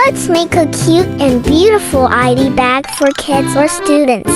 Let's make a cute and beautiful Eidi bag for kids or students.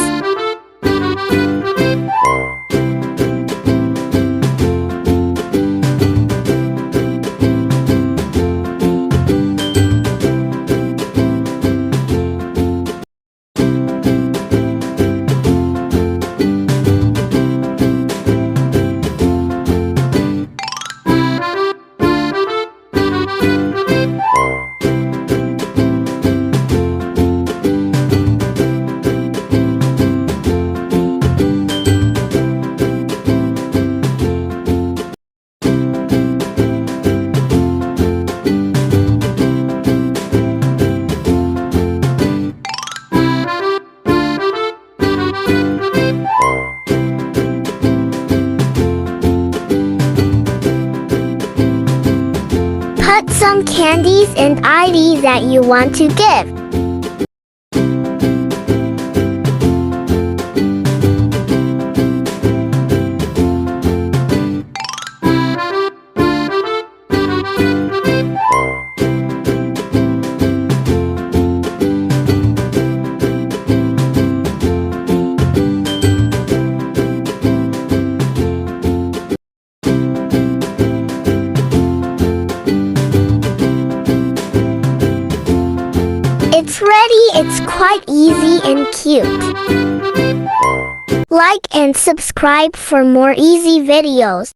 Put some candies and IDs that you want to give. It's ready. It's quite easy and cute. Like and subscribe for more easy videos.